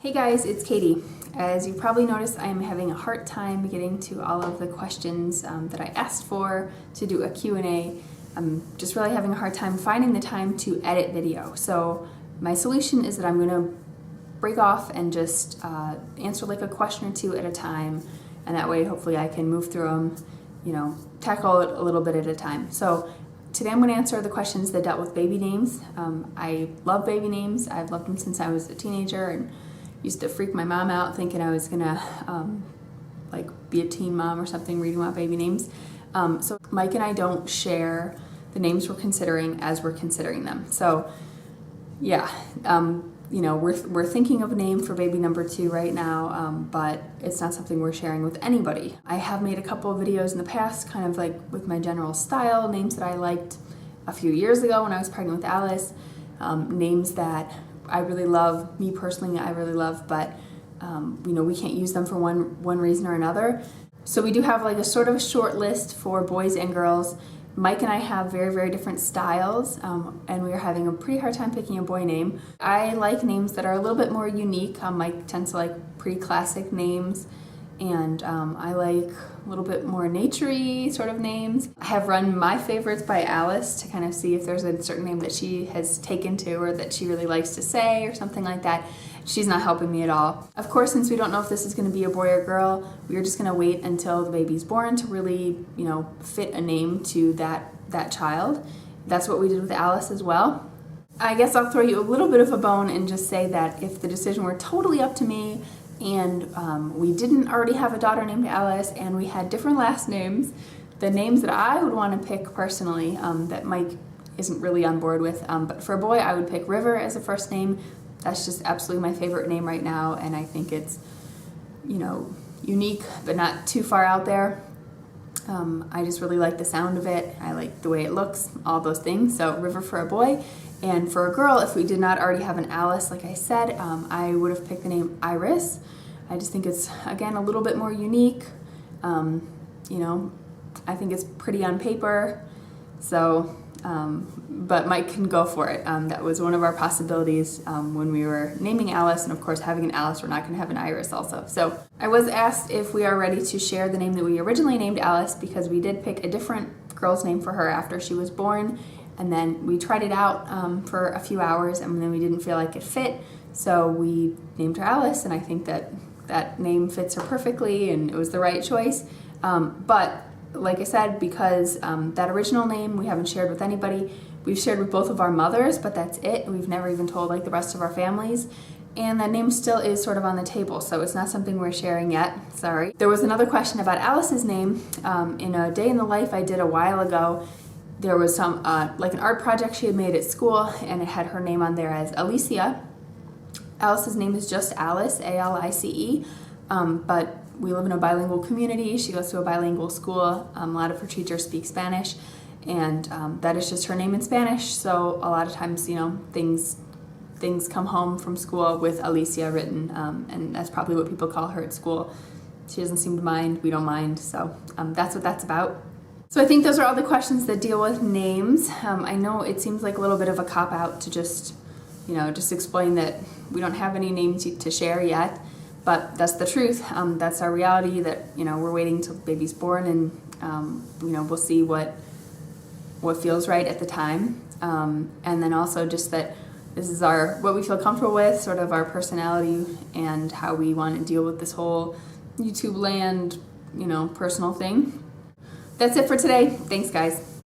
Hey guys, it's Katie. As you probably noticed, I am having a hard time getting to all of the questions that I asked for to do a Q&A. I'm just really having a hard time finding the time to edit video. So my solution is that I'm going to break off and just answer like a question or two at a time, and that way hopefully I can move through them, tackle it a little bit at a time. So today I'm going to answer the questions that dealt with baby names. I love baby names. I've loved them since I was a teenager and used to freak my mom out thinking I was gonna be a teen mom or something reading about baby names. So Mike and I don't share the names we're considering as we're considering them. So yeah, we're thinking of a name for baby number 2 right now, but it's not something we're sharing with anybody. I have made a couple of videos in the past, kind of like with my general style, names that I liked a few years ago when I was pregnant with Alice, names that I really love, me personally I really love, but we can't use them for one reason or another. So we do have like a sort of a short list for boys and girls. Mike and I have very, very different styles, and we are having a pretty hard time picking a boy name. I like names that are a little bit more unique. Mike tends to like pretty classic names, and I like a little bit more nature-y sort of names. I have run my favorites by Alice to kind of see if there's a certain name that she has taken to or that she really likes to say or something like that. She's not helping me at all. Of course, since we don't know if this is going to be a boy or girl, we're just going to wait until the baby's born to really, fit a name to that child. That's what we did with Alice as well. I guess I'll throw you a little bit of a bone and just say that if the decision were totally up to me, and we didn't already have a daughter named Alice, and we had different last names, the names that I would want to pick personally, that Mike isn't really on board with, but for a boy I would pick River as a first name. That's just absolutely my favorite name right now, and I think it's, unique but not too far out there. I just really like the sound of it. I like the way it looks, all those things. So River for a boy. And for a girl, if we did not already have an Alice, like I said, I would have picked the name Iris. I just think it's, again, a little bit more unique. I think it's pretty on paper. So, but Mike can go for it. That was one of our possibilities when we were naming Alice. And of course, having an Alice, we're not going to have an Iris also. So I was asked if we are ready to share the name that we originally named Alice, because we did pick a different girl's name for her after she was born. And then we tried it out for a few hours, and then we didn't feel like it fit. So we named her Alice, and I think that name fits her perfectly, and it was the right choice. But like I said, because that original name we haven't shared with anybody. We've shared with both of our mothers, but that's it. We've never even told like the rest of our families. And that name still is sort of on the table, so it's not something we're sharing yet. Sorry. There was another question about Alice's name. In a day in the life I did a while ago, there was some like an art project she had made at school, and it had her name on there as Alicia. Alice's name is just Alice, A-L-I-C-E, but we live in a bilingual community. She goes to a bilingual school. A lot of her teachers speak Spanish, and that is just her name in Spanish. So a lot of times, things come home from school with Alicia written, and that's probably what people call her at school. She doesn't seem to mind. We don't mind. So that's what that's about. So I think those are all the questions that deal with names. I know it seems like a little bit of a cop-out to just explain that we don't have any names to share yet, but that's the truth. That's our reality, that, we're waiting till the baby's born, and, we'll see what feels right at the time. And then also just that this is what we feel comfortable with, sort of our personality, and how we want to deal with this whole YouTube land, personal thing. That's it for today. Thanks, guys.